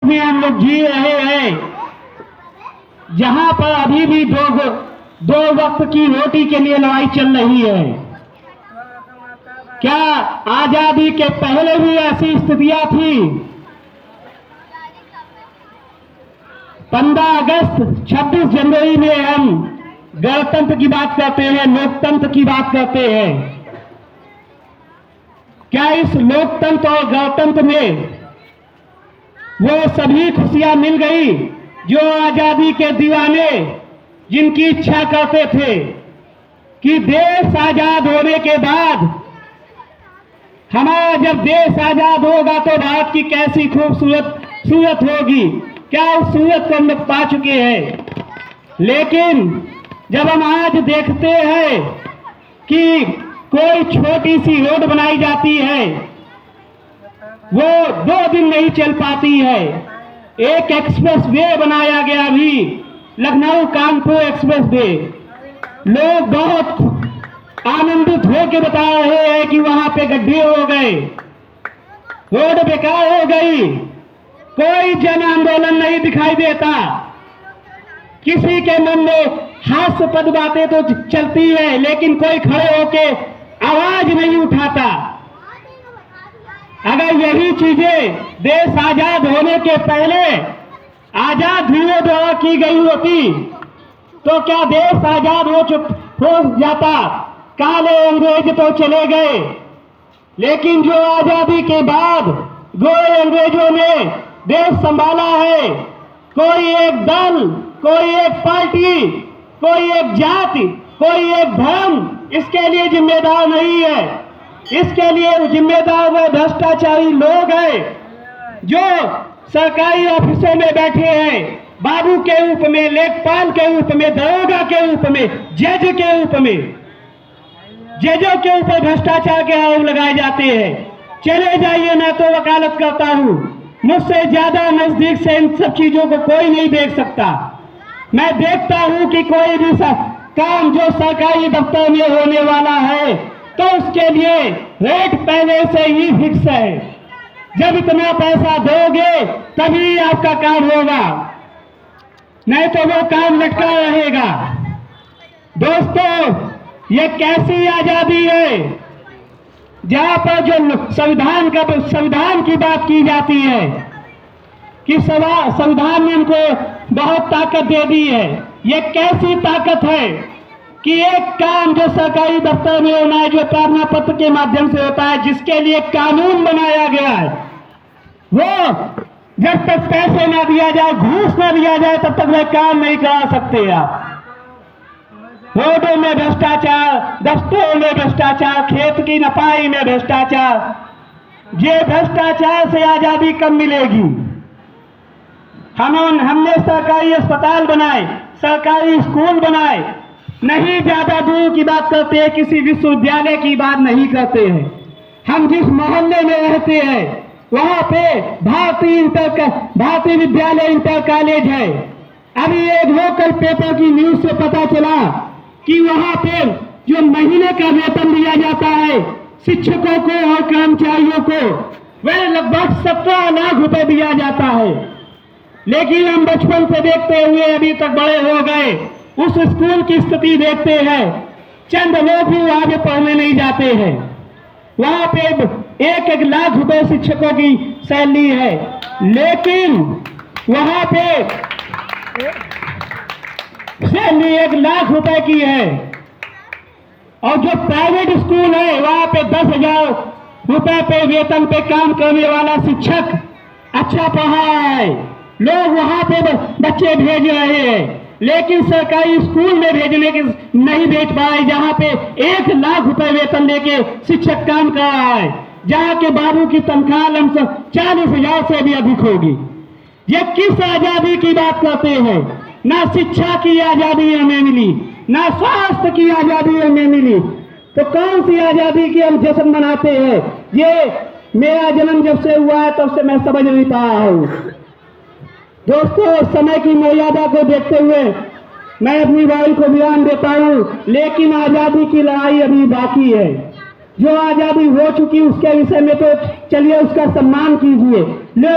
में हम लोग जी रहे हैं, जहां पर अभी भी दो वक्त की रोटी के लिए लड़ाई चल रही है। क्या आजादी के पहले भी ऐसी स्थितियां थी? 15 अगस्त 26 जनवरी में हम गणतंत्र की बात करते हैं, लोकतंत्र की बात करते हैं। क्या इस लोकतंत्र और गणतंत्र में वो सभी खुशियां मिल गई जो आजादी के दीवाने जिनकी इच्छा करते थे कि देश आजाद होने के बाद, हमारा जब देश आजाद होगा तो भारत की कैसी खूबसूरत सूरत होगी, क्या उस सूरत को हम लोग पा चुके हैं। लेकिन जब हम आज देखते हैं कि कोई छोटी सी रोड बनाई जाती है, वो 2 दिन नहीं चल पाती है। एक एक्सप्रेस वे बनाया गया भी, लखनऊ कानपुर एक्सप्रेस वे, लोग बहुत आनंदित होकर बता रहे हैं कि वहां पे गड्ढे हो गए, रोड बेकार हो गई। कोई जन आंदोलन नहीं दिखाई देता। किसी के मन में हास्यास्पद बातें तो चलती है, लेकिन कोई खड़े होके आवाज नहीं उठाता। अगर यही चीजें देश आजाद होने के पहले आजाद हुए द्वारा की गई होती तो क्या देश आजाद हो जाता? काले अंग्रेज तो चले गए, लेकिन जो आजादी के बाद गोरे अंग्रेजों ने देश संभाला है, कोई एक दल, कोई एक पार्टी, कोई एक जाति, कोई एक धर्म इसके लिए जिम्मेदार नहीं है। इसके लिए जिम्मेदार वे भ्रष्टाचारी लोग हैं जो सरकारी ऑफिसों में बैठे हैं, बाबू के रूप में, लेखपाल के रूप में, दरोगा के रूप में, जज के रूप में। जजों के ऊपर भ्रष्टाचार के आरोप लगाए जाते हैं। चले जाइए, मैं तो वकालत करता हूं, मुझसे ज्यादा नजदीक से इन सब चीजों को कोई नहीं देख सकता। मैं देखता हूं कि कोई भी काम जो सरकारी दफ्तर में होने वाला है तो उसके लिए रेट पहले से ही फिक्स है। जब इतना पैसा दोगे तभी आपका काम होगा, नहीं तो वो काम लटका रहेगा। दोस्तों, ये कैसी आजादी है जहां पर जो संविधान की बात की जाती है कि संविधान ने उनको बहुत ताकत दे दी है। ये कैसी ताकत है कि एक काम जो सरकारी दफ्तर में होना है, जो प्रार्थना पत्र के माध्यम से होता है, जिसके लिए कानून बनाया गया है, वो जब तक पैसे ना दिया जाए, घूस ना दिया जाए, तब तक वह काम नहीं करा सकते आप। रोडों में भ्रष्टाचार, दफ्तरों में भ्रष्टाचार, खेत की नपाई में भ्रष्टाचार। ये भ्रष्टाचार से आजादी कब मिलेगी? हमने सरकारी अस्पताल बनाए, सरकारी स्कूल बनाए, नहीं ज्यादा दूर की बात करते हैं, किसी विश्वविद्यालय की बात नहीं करते हैं। हम जिस मोहल्ले में रहते हैं वहां पे भारतीय विद्यालय इंटर कॉलेज है। अभी एक लोकल पेपर की न्यूज से पता चला कि वहां पे जो महीने का वेतन दिया जाता है शिक्षकों को और कर्मचारियों को, वह लगभग 17 लाख रुपए दिया जाता है। लेकिन हम बचपन से देखते हुए अभी तक बड़े हो गए, उस स्कूल की स्थिति देखते हैं, चंद लोग भी वहां पे पढ़ने नहीं जाते हैं। वहां पे 1-1 लाख रुपए शिक्षकों की सैलरी है, लेकिन वहां पे सैलरी 1 लाख रुपए की है। और जो प्राइवेट स्कूल है वहां पे 10,000 रुपए पे वेतन पे काम करने वाला शिक्षक अच्छा पढ़ा है, लोग वहां पे बच्चे भेज रहे हैं। लेकिन सरकारी स्कूल में भेजने के नहीं भेज पाए, जहां पे 1 लाख रुपए वेतन लेके शिक्षक काम कर रहा है, जहां के बाबू की तनख्वाह लमसम 40,000 से भी अधिक होगी। ये किस आजादी की बात करते हैं? ना शिक्षा की आजादी हमें मिली, ना स्वास्थ्य की आजादी हमें मिली, तो कौन सी आजादी की हम जश्न मनाते हैं? ये मेरा जन्म जब से हुआ है तब से मैं समझ नहीं पा रहा हूं। दोस्तों, समय की मर्यादा को देखते हुए मैं अपनी वाणी को विराम देता हूं, लेकिन आजादी की लड़ाई अभी बाकी है। जो आजादी हो चुकी उसके विषय में तो चलिए उसका सम्मान कीजिए,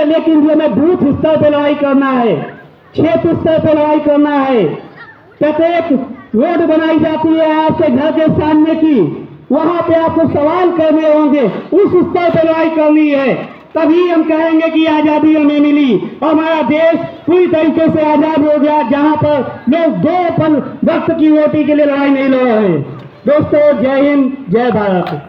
लेकिन जो हमें बूथ स्तर पर लड़ाई करना है, क्षेत्र स्तर पर लड़ाई करना है, प्रत्येक रोड बनाई जाती है आपके घर के सामने की, वहां पे आपको सवाल करने होंगे, उस स्तर पर लड़ाई करनी है, तभी हम कहेंगे कि आजादी हमें मिली और हमारा देश पूरी तरीके से आजाद हो गया, जहां पर लोग 2 पल वक्त की रोटी के लिए लड़ाई नहीं लड़ रहे। दोस्तों, जय हिंद, जय भारत।